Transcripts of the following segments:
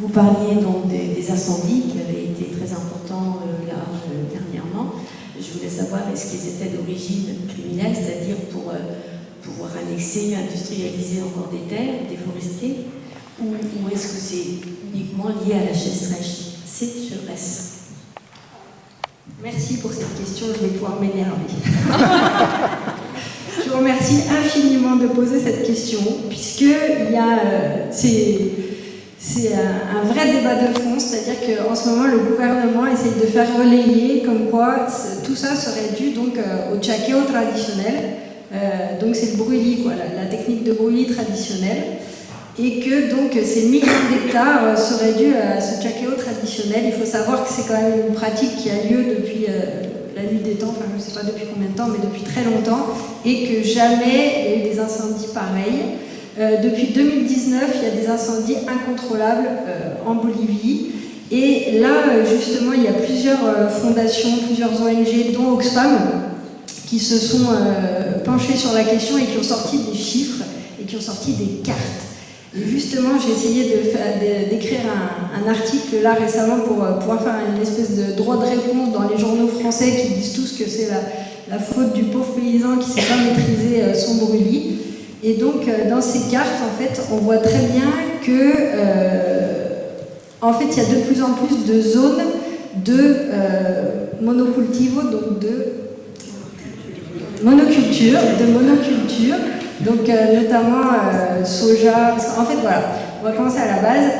Vous parliez donc des incendies qui avaient été très importants dernièrement. Je voulais savoir, est-ce qu'ils étaient d'origine criminelle, c'est-à-dire pour pouvoir annexer, industrialiser encore des terres, déforester, ou est-ce que c'est uniquement lié à la sécheresse? Merci pour cette question, je vais pouvoir m'énerver. Je vous remercie infiniment de poser cette question, puisque c'est un vrai débat de fond, c'est-à-dire qu'en ce moment, le gouvernement essaye de faire relayer comme quoi tout ça serait dû donc, au tchakeo traditionnel. Donc c'est le brûlis, quoi, la technique de brûlis traditionnelle. Et que donc ces millions d'hectares seraient dus à ce tchakeo traditionnel. Il faut savoir que c'est quand même une pratique qui a lieu depuis la nuit des temps, enfin je ne sais pas depuis combien de temps, mais depuis très longtemps, et que jamais il y a eu des incendies pareils. Depuis 2019, il y a des incendies incontrôlables en Bolivie. Et là, justement, il y a plusieurs fondations, plusieurs ONG, dont Oxfam, qui se sont penchées sur la question et qui ont sorti des chiffres et qui ont sorti des cartes. Et justement, j'ai essayé d'écrire un article là récemment pour pouvoir faire une espèce de droit de réponse dans les journaux français qui disent tous que c'est la faute du pauvre paysan qui ne sait pas maîtriser son brûlis. Et donc, dans ces cartes, en fait, on voit très bien que, en fait, il y a de plus en plus de zones de monocultivo, donc de monoculture, donc notamment soja. En fait, voilà, on va commencer à la base.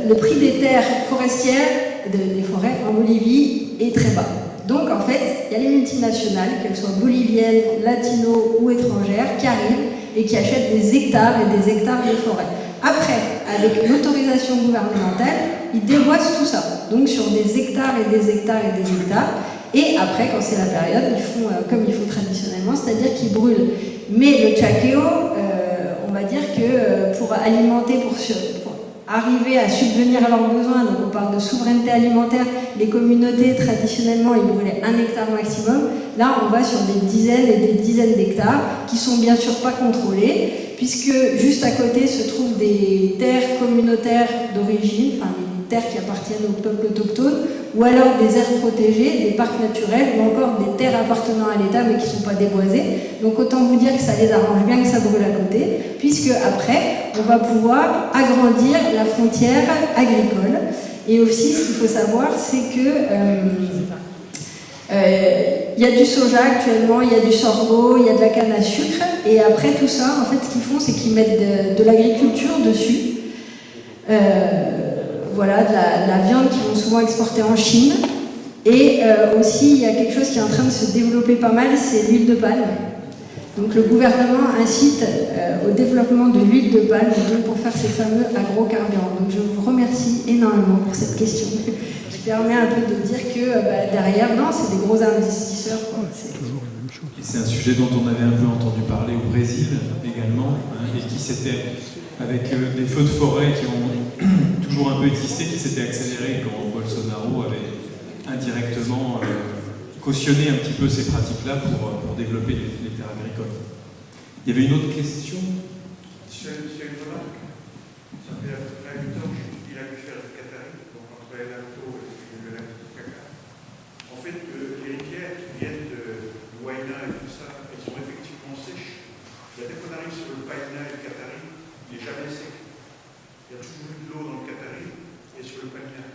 Le prix des terres forestières, des forêts en Bolivie est très bas. Donc, en fait, il y a les multinationales, qu'elles soient boliviennes, latino ou étrangères, qui arrivent et qui achètent des hectares et des hectares de forêt. Après, avec l'autorisation gouvernementale, ils déboissent tout ça. Donc, sur des hectares et des hectares et des hectares. Et après, quand c'est la période, ils font comme il faut traditionnellement, c'est-à-dire qu'ils brûlent. Mais le tchakeo, on va dire que pour alimenter, pour arriver à subvenir à leurs besoins, donc on parle de souveraineté alimentaire, les communautés traditionnellement ils brûlaient 1 hectare maximum. Là, on va sur des dizaines et des dizaines d'hectares qui sont bien sûr pas contrôlés, puisque juste à côté se trouvent des terres communautaires d'origine, enfin des terres qui appartiennent aux peuples autochtones, ou alors des aires protégées, des parcs naturels, ou encore des terres appartenant à l'État mais qui ne sont pas déboisées. Donc autant vous dire que ça les arrange bien que ça brûle à côté, puisque après, on va pouvoir agrandir la frontière agricole. Et aussi, ce qu'il faut savoir, c'est que il y a du soja actuellement, il y a du sorgho, il y a de la canne à sucre, et après tout ça, en fait, ce qu'ils font, c'est qu'ils mettent de l'agriculture dessus. Voilà, de la viande qu'ils vont souvent exporter en Chine. Et aussi, il y a quelque chose qui est en train de se développer pas mal, c'est l'huile de palme. Donc le gouvernement incite au développement de l'huile de palme pour faire ces fameux agrocarburants. Donc je vous remercie énormément pour cette question qui permet un peu de dire que derrière, non, c'est des gros investisseurs. C'est toujours la même chose. C'est un sujet dont on avait un peu entendu parler au Brésil également, et qui s'était, avec des feux de forêt qui ont toujours un peu existé, qui s'était accéléré quand Bolsonaro avait indirectement cautionné un petit peu ces pratiques-là pour développer les terres agricoles. Il y avait une autre question. C'est une remarque. Ça fait à peu près 8 ans qu'il a pu faire le Qatari, donc entre el Alto et le lac de Caca. En fait, les rivières qui viennent de Huayna et tout ça, elles sont effectivement sèches. Dès qu'on arrive sur le Païna et le Qatari, il n'est jamais sec. Il y a toujours eu de l'eau dans le Qatari et sur le Païna.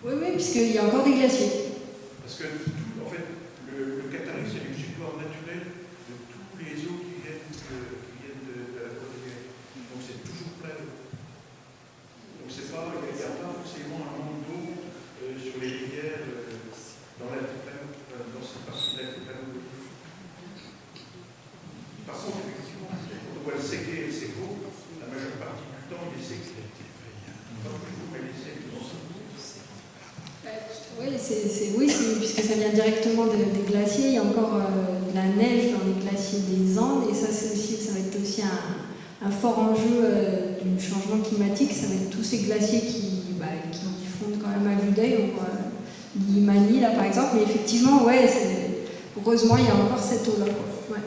Oui, puisqu'il y a encore des glaciers. Parce que, en fait, le Qatari, c'est le support naturel de tous les eaux qui viennent de la cordillère. Donc c'est toujours plein d'eau. Donc il n'y a pas forcément un manque d'eau sur les rivières dans cette partie de l'altipano. Par contre, effectivement, quand on voit le séquer et le séco, la majeure partie du temps, il est sec. Pas toujours, mais il est sec. Oui, puisque ça vient directement des glaciers. Il y a encore de la neige dans les glaciers des Andes, et ça va être aussi un fort enjeu du changement climatique. Ça va être tous ces glaciers qui fondent quand même à vue d'œil. On voit l'Imani là par exemple, mais effectivement, heureusement il y a encore cette eau là. Ouais.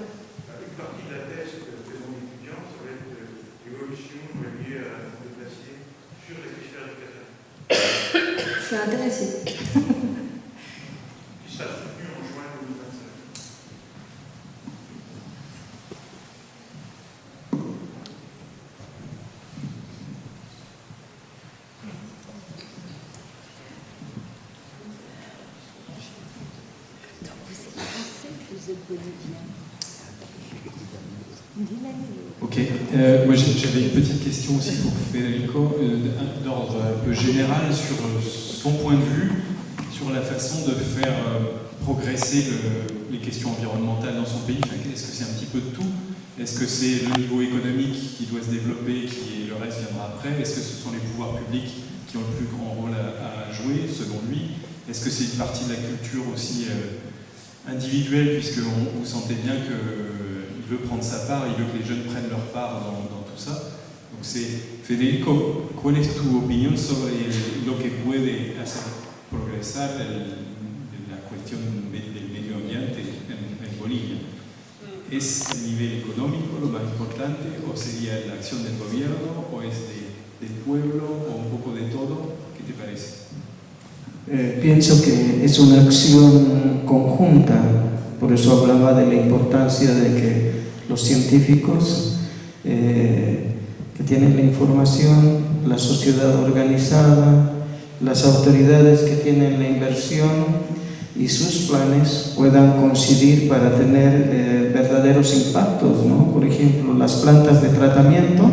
Une partie de la thèse de mon étudiant, ça va être l'évolution liée à intéressés. Qui sera soutenu en juin 2025. Ok, moi j'avais une petite question aussi pour Federico, d'ordre un peu général sur son point de vue, sur la façon de faire progresser les questions environnementales dans son pays. Enfin, est-ce que c'est un petit peu de tout? Est-ce que c'est le niveau économique qui doit se développer, le reste viendra après? Est-ce que ce sont les pouvoirs publics qui ont le plus grand rôle à jouer, selon lui? Est-ce que c'est une partie de la culture aussi individuelle, puisque vous sentez bien qu'il veut prendre sa part, il veut que les jeunes prennent leur part dans tout ça? Donc c'est Federico, ¿cuál es tu opinión sobre lo que puede hacer progresar la cuestión del medio ambiente en Bolivia? ¿Es el nivel económico lo más importante o sería la acción del gobierno o es del pueblo o un poco de todo? ¿Qué te parece? Pienso que es una acción conjunta, por eso hablaba de la importancia de que los científicos que tienen la información, la sociedad organizada, las autoridades que tienen la inversión y sus planes puedan coincidir para tener verdaderos impactos, ¿no? Por ejemplo, las plantas de tratamiento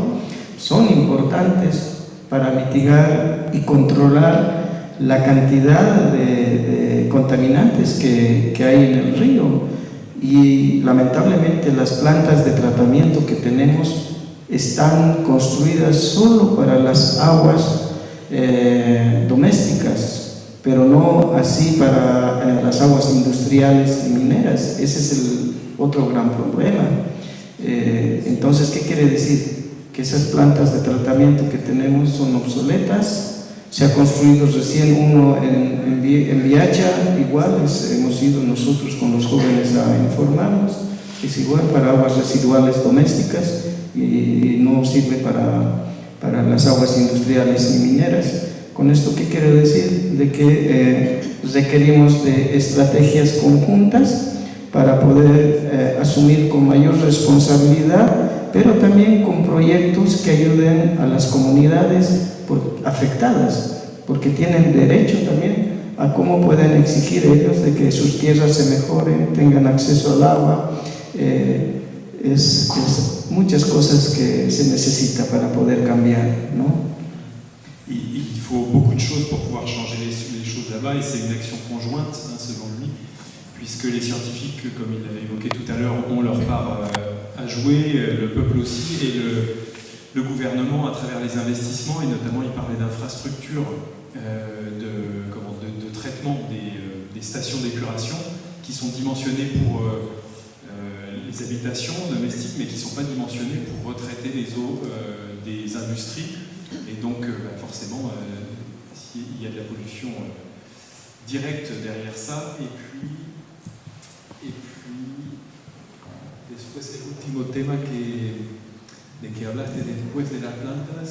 son importantes para mitigar y controlar la cantidad de contaminantes que hay en el río, y lamentablemente las plantas de tratamiento que tenemos están construidas solo para las aguas domésticas, pero no así para las aguas industriales y mineras. Ese es el otro gran problema. Entonces, ¿qué quiere decir? Que esas plantas de tratamiento que tenemos son obsoletas. Se ha construido recién uno en Viacha, igual hemos ido nosotros con los jóvenes a informarnos, es igual para aguas residuales domésticas y no sirve para las aguas industriales y mineras. Con esto, ¿qué quiere decir? De que requerimos de estrategias conjuntas para poder asumir con mayor responsabilidad, pero también con proyectos que ayuden a las comunidades afectadas, porque tienen derecho también a cómo pueden exigir ellos de que sus tierras se mejoren, tengan acceso al agua. Es muchas cosas que se necesita para poder cambiar, ¿no? Il faut beaucoup de choses pour pouvoir changer les choses là-bas, et c'est une action conjointe, selon lui, puisque les scientifiques, comme il l'avait évoqué tout à l'heure, ont leur part à jouer, le peuple aussi, et le gouvernement à travers les investissements, et notamment il parlait d'infrastructures de traitement des stations d'épuration qui sont dimensionnées pour les habitations domestiques, mais qui ne sont pas dimensionnées pour retraiter les eaux des industries. Et donc forcément, il y a de la pollution directe derrière ça. Et puis después el último tema de que hablaste después de las plantas.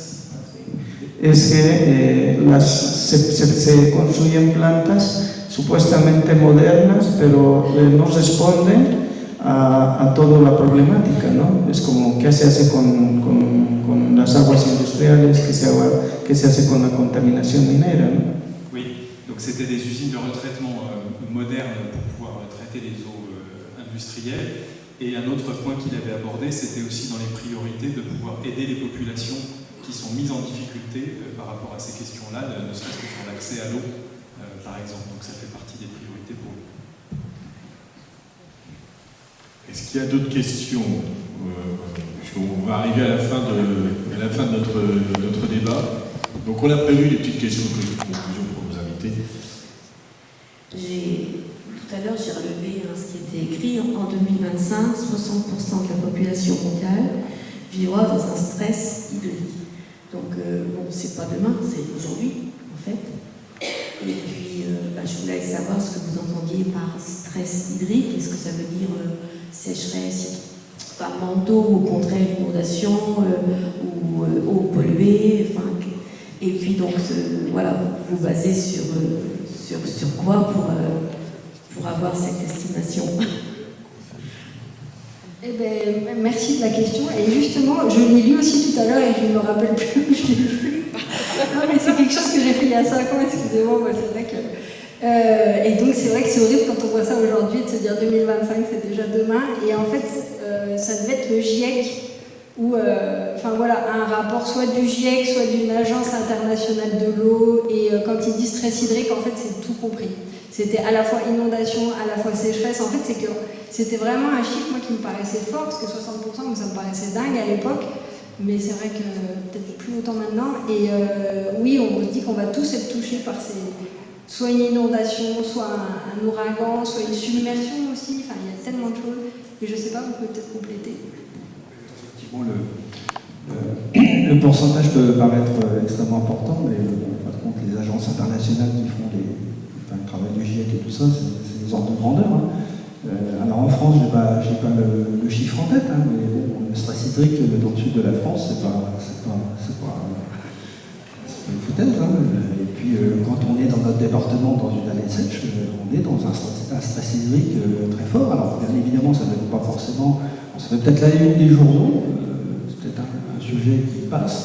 Es que se construyen plantas supuestamente modernas, pero no responden a toda la problemática, ¿no? Es como qué se hace con las aguas industriales, qué se hace con la contaminación minera, ¿no? Oui, donc c'était des usines de retraitement modernes pour pouvoir traiter les eaux industrielles. Et un autre point qu'il avait abordé, c'était aussi dans les priorités de pouvoir aider les populations qui sont mises en difficulté par rapport à ces questions-là, ne serait-ce que sur l'accès à l'eau, par exemple. Donc ça fait partie des priorités pour eux. Est-ce qu'il y a d'autres questions? On va arriver à la fin de notre débat. Donc on a prévu des petites questions de conclusion pour nos invités. Tout à l'heure, j'ai relevé ce qui était écrit. En 2025, 60% de la population mondiale vivra dans un stress hydrique. Donc, c'est pas demain, c'est aujourd'hui, en fait. Et puis, je voulais savoir ce que vous entendiez par stress hydrique. Est-ce que ça veut dire sécheresse, manque d'eau, ou au contraire inondation, ou eau polluée, Et puis donc, voilà, vous vous basez sur quoi pour avoir cette estimation? Eh ben, merci de la question. Et justement, je l'ai lu aussi tout à l'heure et je ne me rappelle plus où je l'ai vu. Non, mais c'est quelque chose que j'ai fait il y a 5 ans, excusez-moi, moi, c'est vrai que... et donc c'est vrai que c'est horrible quand on voit ça aujourd'hui, de se dire 2025, c'est déjà demain. Et en fait, ça devait être le GIEC, ou enfin voilà, un rapport soit du GIEC, soit d'une agence internationale de l'eau. Et quand ils disent stress hydrique, en fait, c'est tout compris. C'était à la fois inondation, à la fois sécheresse. En fait, c'est que c'était vraiment un chiffre, moi, qui me paraissait fort, parce que 60%, moi, ça me paraissait dingue à l'époque. Mais c'est vrai que peut-être plus autant maintenant. Et oui, on se dit qu'on va tous être touchés par soit une inondation, soit un ouragan, soit une submersion aussi. Enfin, il y a tellement de choses. Mais je ne sais pas, vous pouvez peut-être compléter. Effectivement, le pourcentage peut paraître extrêmement important, mais en fin de compte, les agences internationales qui font le travail du GIEC et tout ça, c'est des ordres de grandeur. Hein. Alors en France, j'ai pas le chiffre en tête, hein, mais le stress hydrique dans le sud de la France, c'est pas une foutaise. Hein. Et puis quand on est dans notre département, dans une année sèche, on est dans un stress hydrique très fort. Alors bien évidemment, ça ne veut pas forcément, ça fait peut-être la une des journaux, c'est peut-être un sujet qui passe,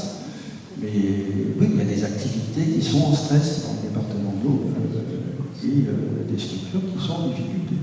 mais oui, il y a des activités qui sont en stress dans le département de l'eau et des structures qui sont en difficulté.